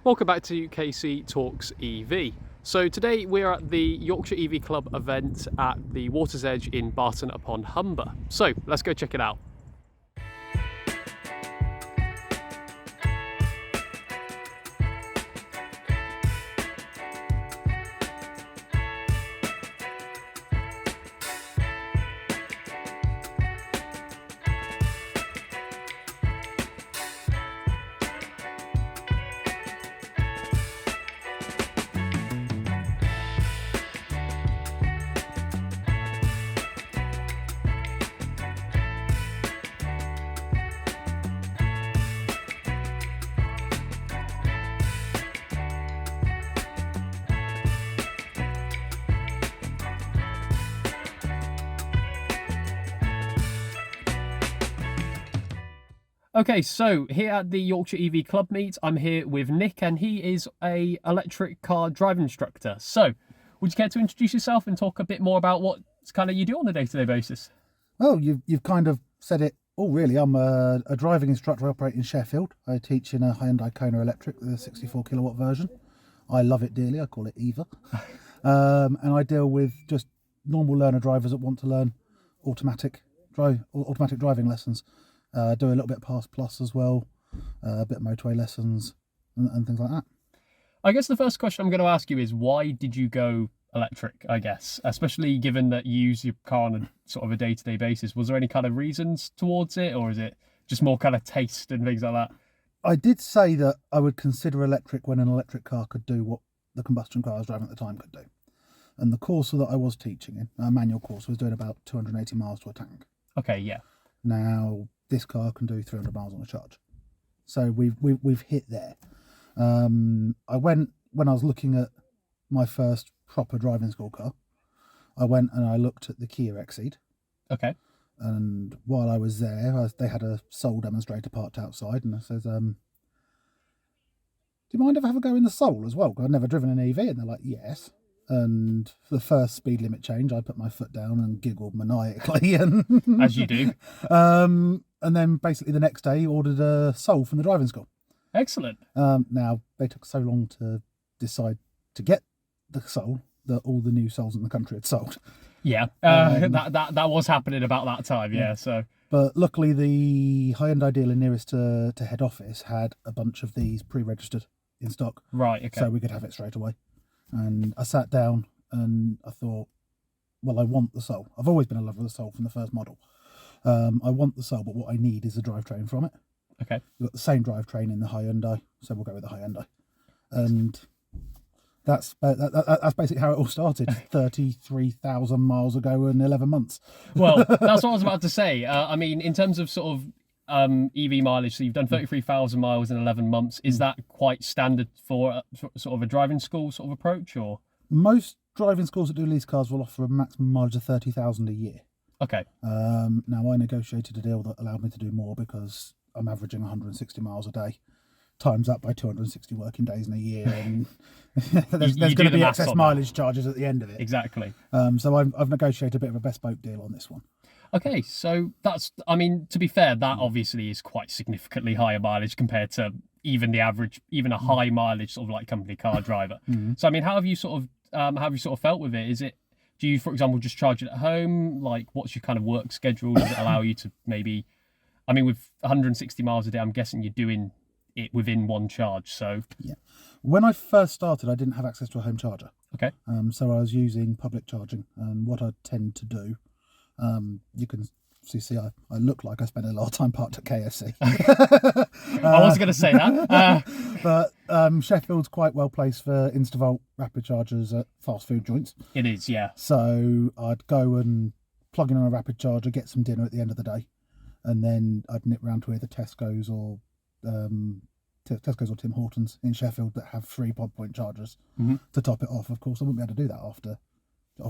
Welcome back to KC Talks EV. So today we're at the Yorkshire EV Club event at the Water's Edge in Barton upon Humber. So let's go check it out. Okay, so here at the Yorkshire EV Club meet, I'm here with Nick, and he is a electric car driving instructor. So, would you care to introduce yourself and talk a bit more about what kind of you do on a day-to-day basis? Well, you've kind of said it all, really. I'm a driving instructor. I operate in Sheffield. I teach in a Hyundai Kona electric, the 64 kilowatt version. I love it dearly. I call it EVA. And I deal with just normal learner drivers that want to learn automatic driving lessons. Do a little bit of Pass Plus as well, a bit of motorway lessons and things like that. I guess the first question I'm going to ask you is, why did you go electric, I guess, especially given that you use your car on a sort of a day-to-day basis? Was there any kind of reasons towards it, or is it just more kind of taste and things like that? I did say that I would consider electric when an electric car could do what the combustion car I was driving at the time could do. And the course that I was teaching in, a manual course, was doing about 280 miles to a tank. Okay, yeah. Now, this car can do 300 miles on a charge. So we've hit there. When I was looking at my first proper driving school car, I went and I looked at the Kia Exceed. Okay. And while I was there, they had a Soul demonstrator parked outside, and I says, do you mind if I have a go in the Soul as well? Because I've never driven an EV. And they're like, yes. And for the first speed limit change, I put my foot down and giggled maniacally. And As you do. And then basically the next day ordered a Soul from the driving school. Excellent. Now, they took so long to decide to get the Soul that all the new Souls in the country had sold. Yeah, that was happening about that time, yeah. So, but luckily the Hyundai dealer nearest to head office had a bunch of these pre-registered in stock. Right, okay. So we could have it straight away. And I sat down and I thought, well, I want the Soul. I've always been in love with the Soul from the first model. I want the Soul, but what I need is a drivetrain from it. Okay. We've got the same drivetrain in the Hyundai, so we'll go with the Hyundai. And that's basically how it all started, 33,000 miles ago in 11 months. Well, that's what I was about to say. I mean, in terms of sort of EV mileage, so you've done 33,000 miles in 11 months. Is that quite standard for sort of a driving school sort of approach, or? Most driving schools that do lease cars will offer a maximum mileage of 30,000 a year. Okay. Now, I negotiated a deal that allowed me to do more because I'm averaging 160 miles a day, times up by 260 working days in a year, and there's going to be excess mileage charges at the end of it. Exactly. So I've negotiated a bit of a bespoke deal on this one. Okay, so that's, I mean, to be fair, that obviously is quite significantly higher mileage compared to even the average, even a high mileage sort of like company car driver. So, I mean, how have you sort of felt with it? Do you, for example, just charge it at home? Like, what's your kind of work schedule? Does it allow you to maybe, I mean, with 160 miles a day, I'm guessing you're doing it within one charge, so. Yeah. When I first started, I didn't have access to a home charger. Okay. So I was using public charging, and what I tend to do, you can see I look like I spend a lot of time parked at KFC. I was going to say that. But Sheffield's quite well placed for Instavolt rapid chargers at fast food joints. It is, yeah. So I'd go and plug in on a rapid charger, get some dinner at the end of the day, and then I'd nip round to either Tesco's or Tim Hortons in Sheffield that have free pod point chargers to top it off. Of course, I wouldn't be able to do that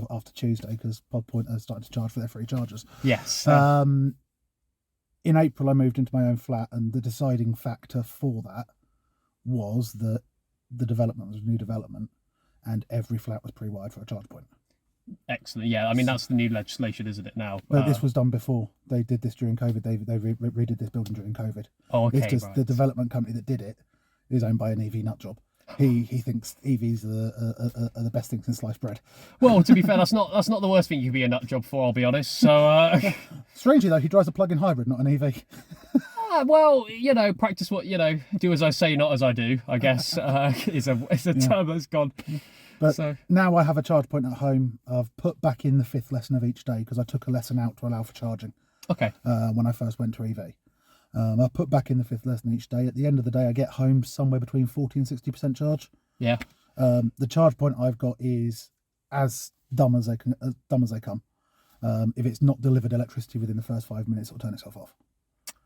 after Tuesday because pod point are starting to charge for their free chargers. Yes. In April, I moved into my own flat, and the deciding factor for that was that the development was a new development, and every flat was pre-wired for a charge point. Excellent. Yeah, I mean, that's the new legislation, isn't it, now? Well, this was done before. They did this during COVID. They redid this building during COVID. Oh, okay. It's just right. The development company that did it is owned by an EV nut job. He thinks EVs are the best thing since sliced bread. Well, to be fair, that's not the worst thing you could be a nut job for, I'll be honest. So, Strangely though, he drives a plug-in hybrid, not an EV. well, practice what do as I say, not as I do. I guess is a term that's gone. But So now I have a charge point at home. I've put back in the 5th lesson of each day because I took a lesson out to allow for charging okay, when I first went to EV. I put back in the 5th lesson each day. At the end of the day, I get home somewhere between 40 and 60% charge. yeah, The charge point I've got is as dumb as they come. If it's not delivered electricity within the first 5 minutes, it'll turn itself off.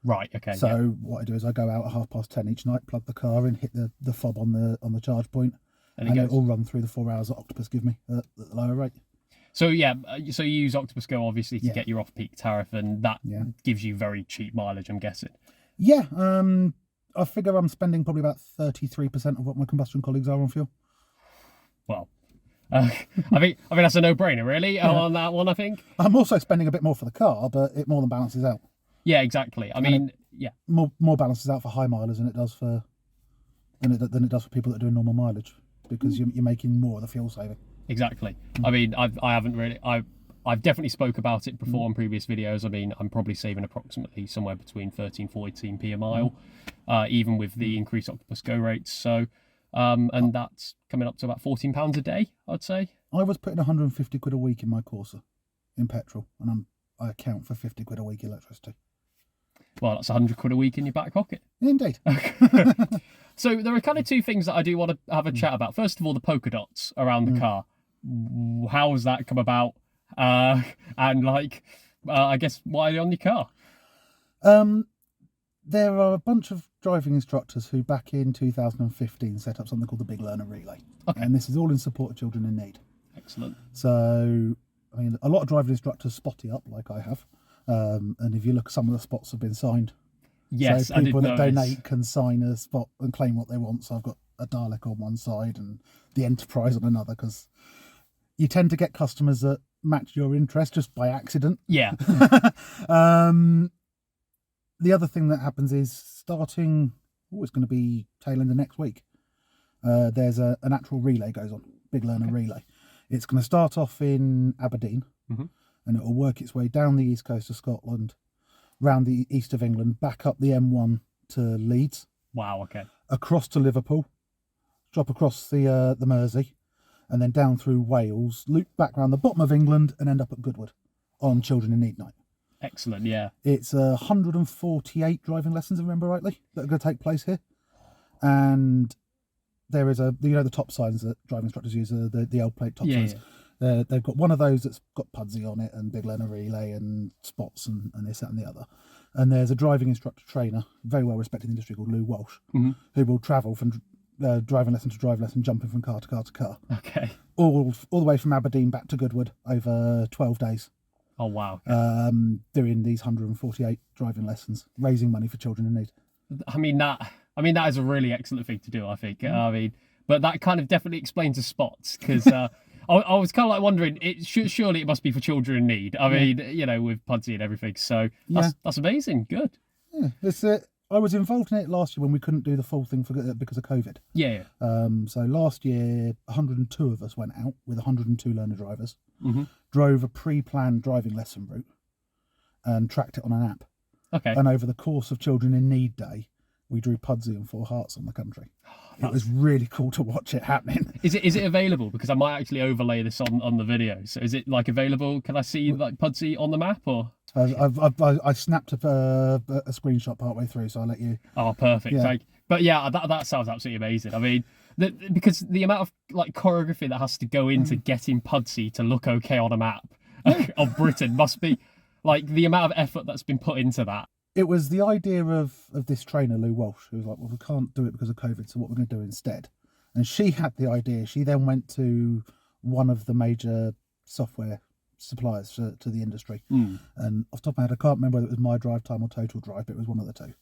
right, okay. So what I do is I go out at 10:30 each night, plug the car in, hit the fob on the charge point, and it all run through the 4 hours that Octopus give me at the lower rate. So so you use Octopus Go obviously to get your off-peak tariff, and that gives you very cheap mileage, I'm guessing. Yeah, I figure I'm spending probably about 33% of what my combustion colleagues are on fuel. Well, I mean that's a no-brainer, really, on that one. I think I'm also spending a bit more for the car, but it more than balances out. Yeah, exactly. I mean, more balances out for high milers than it does for people that are doing normal mileage, because you're making more of the fuel saving. Exactly. I mean, I've definitely spoke about it before on previous videos. I mean, I'm probably saving approximately somewhere between 13, 14p a mile, even with the increased Octopus Go rates. So, and that's coming up to about £14 a day, I'd say. I was putting 150 quid a week in my Corsa in petrol, and I account for 50 quid a week electricity. Well, that's 100 quid a week in your back pocket. Indeed. So there are kind of two things that I do want to have a chat about. First of all, the polka dots around the car. How has that come about? And I guess why are they on your car? There are a bunch of driving instructors who back in 2015 set up something called the Big Learner Relay. Okay. And this is all in support of children in need. Excellent. So, I mean, a lot of driving instructors spotty up like I have. And if you look, some of the spots have been signed. Yes, so people I did that notice. donate can sign a spot and claim what they want. So I've got a Dalek on one side and the Enterprise on another, because you tend to get customers that match your interest just by accident. Yeah. The other thing that happens is starting, it's going to be tail end of next week. There's an actual relay goes on, Big Learner Relay. It's going to start off in Aberdeen, and it will work its way down the east coast of Scotland, round the east of England, back up the M1 to Leeds. Wow. Okay. Across to Liverpool, drop across the Mersey, and then down through Wales, loop back round the bottom of England, and end up at Goodwood on Children in Need Night. Excellent. Yeah. It's 148 driving lessons, if I remember rightly, that are going to take place here. And there is the top signs that driving instructors use, the L plate top signs. Yeah. They've got one of those that's got Pudsey on it and Big Learner Relay and spots and this, that and the other. And there's a driving instructor trainer, very well respected in the industry, called Lou Walsh, who will travel from driving lesson to driving lesson, jumping from car to car to car. Okay. All the way from Aberdeen back to Goodwood over 12 days. Oh, wow. Doing these 148 driving lessons, raising money for children in need. I mean that is a really excellent thing to do, I think. But that kind of definitely explains the spots, because I was kind of like wondering, surely it must be for children in need. I mean, with Pudsey and everything. So that's amazing. Good. Yeah, I was involved in it last year when we couldn't do the full thing because of COVID. Yeah. So last year, 102 of us went out with 102 learner drivers, drove a pre-planned driving lesson route, and tracked it on an app. Okay. And over the course of Children in Need Day, we drew Pudsey and 4 hearts on the country. It was really cool to watch it happening. Is it available? Because I might actually overlay this on the video. So is it available? Can I see Pudsey on the map, or? I snapped a screenshot partway through, so I'll let you. Oh, perfect. Yeah. But yeah, that sounds absolutely amazing. I mean, because the amount of choreography that has to go into getting Pudsey to look okay on a map of Britain must be the amount of effort that's been put into that. It was the idea of this trainer, Lou Walsh, who was like, well, we can't do it because of COVID, so what we're going to do instead. And she had the idea. She then went to one of the major software suppliers to the industry. And off the top of my head, I can't remember whether it was My Drive Time or Total Drive, but it was one of the two.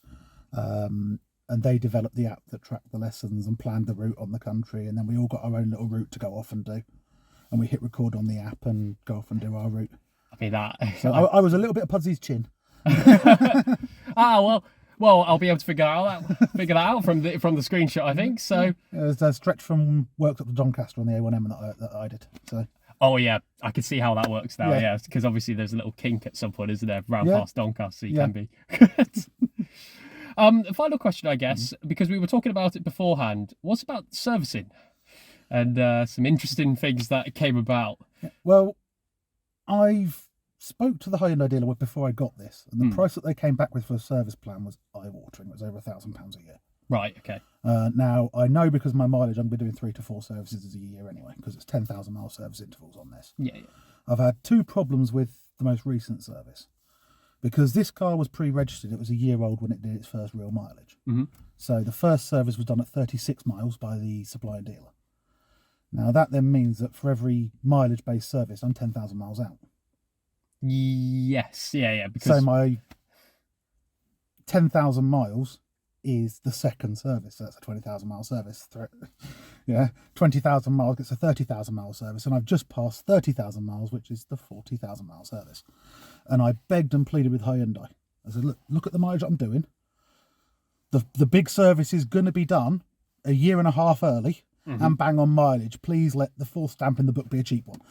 And they developed the app that tracked the lessons and planned the route on the country. And then we all got our own little route to go off and do. And we hit record on the app and go off and do our route. I mean, that... So I was a little bit of Pudsey's chin. Well, Well, I'll be able to figure that out from the screenshot, I think. So, There's a stretch from Works up to Doncaster on the A1M that I did. So. oh yeah, I can see how that works now. Yeah. Yeah, because obviously there's a little kink at some point, isn't there, round Yeah. past Doncaster, so you Yeah. can be. Final question, I guess, because we were talking about it beforehand. What's about servicing and some interesting things that came about? Well, I've spoke to the Hyundai dealer before I got this, and the price that they came back with for a service plan was eye-watering. It was over £1,000 a year. Right. Okay. Now, I know because of my mileage, I'm going to be doing 3 to 4 services a year anyway, because it's 10,000 mile service intervals on this. Yeah. I've had 2 problems with the most recent service. Because this car was pre-registered, it was a year old when it did its first real mileage. So the first service was done at 36 miles by the supplier dealer. Now, that then means that for every mileage-based service, I'm 10,000 miles out. Yes. Yeah. Because So my 10,000 miles is the second service. So that's a 20,000 mile service. Yeah, 20,000 miles gets a 30,000 mile service, and I've just passed 30,000 miles, which is the 40,000 mile service. And I begged and pleaded with Hyundai. I said, look at the mileage I'm doing. The big service is going to be done a year and a half early. And bang on mileage. Please let the 4th stamp in the book be a cheap one.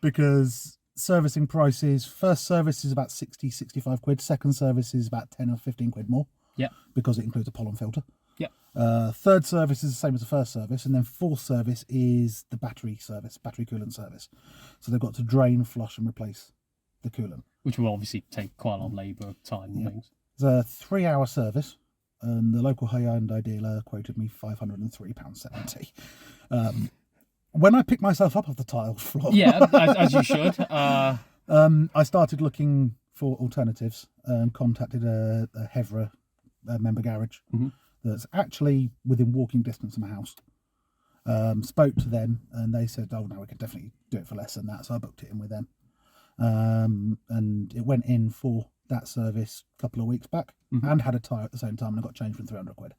Because servicing prices, first service is about 60, 65 quid. Second service is about 10 or 15 quid more. Yeah. Because it includes a pollen filter. Yeah. Third service is the same as the first service. And then 4th service is the battery service, battery coolant service. So they've got to drain, flush and replace the coolant. Which will obviously take quite a lot of labour, time and things. It's a 3-hour service. And the local Hyundai dealer quoted me £503.70. When I picked myself up off the tiled floor, Yeah, as you should. I started looking for alternatives and contacted a Hevra member garage that's actually within walking distance of my house. Spoke to them and they said, oh no, we could definitely do it for less than that. So I booked it in with them. And it went in for that service a couple of weeks back and had a tyre at the same time and I got changed from 300 quid.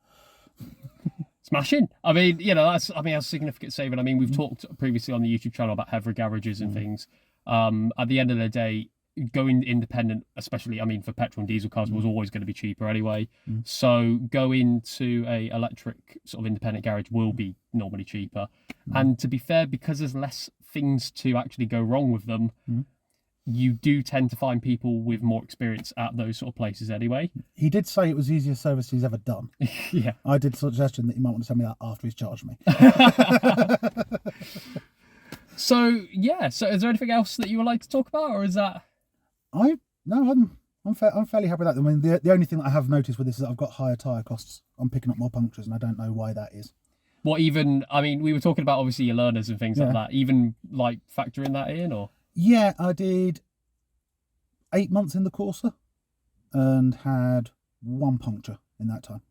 Smashing. I mean, that's a significant saving. I mean, we've talked previously on the YouTube channel about Hevra garages and things. At the end of the day, going independent, especially, I mean, for petrol and diesel cars, was always going to be cheaper anyway. So going to a electric sort of independent garage will be normally cheaper. And to be fair, because there's less things to actually go wrong with them, you do tend to find people with more experience at those sort of places anyway. He did say it was the easiest service he's ever done. Yeah. I did suggestion that you might want to tell me that after he's charged me. So is there anything else that you would like to talk about, or is that... I'm fairly happy with that. I mean, the only thing that I have noticed with this is that I've got higher tyre costs. I'm picking up more punctures and I don't know why that is. What even, I mean, we were talking about obviously your learners and things like that, even like factoring that in, or... Yeah, I did 8 months in the Corsa and had 1 puncture in that time.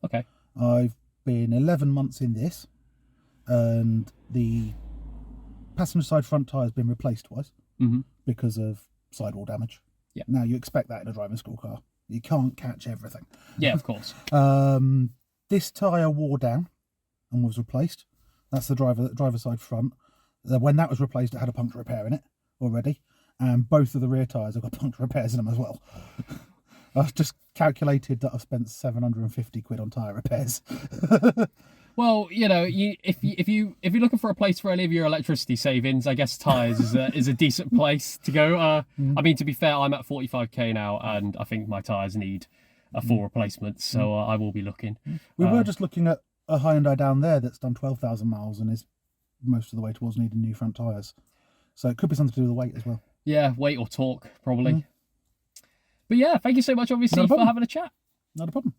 Okay. I've been 11 months in this and the passenger side front tyre has been replaced twice because of sidewall damage. Yeah. Now, you expect that in a driving school car. You can't catch everything. Yeah, of course. This tyre wore down and was replaced. That's the driver side front. When that was replaced, it had a puncture repair in it already, and both of the rear tyres have got puncture repairs in them as well. I've just calculated that I've spent 750 quid on tyre repairs. Well, if you're looking for a place for any of your electricity savings, I guess tyres is a decent place to go. I mean, to be fair, I'm at 45k now, and I think my tyres need a full replacement, so I will be looking. We were just looking at a Hyundai down there that's done 12,000 miles and is most of the way towards needing new front tyres. So it could be something to do with the weight as well. Yeah, weight or torque, probably. But yeah, thank you so much, obviously, for having a chat. Not a problem.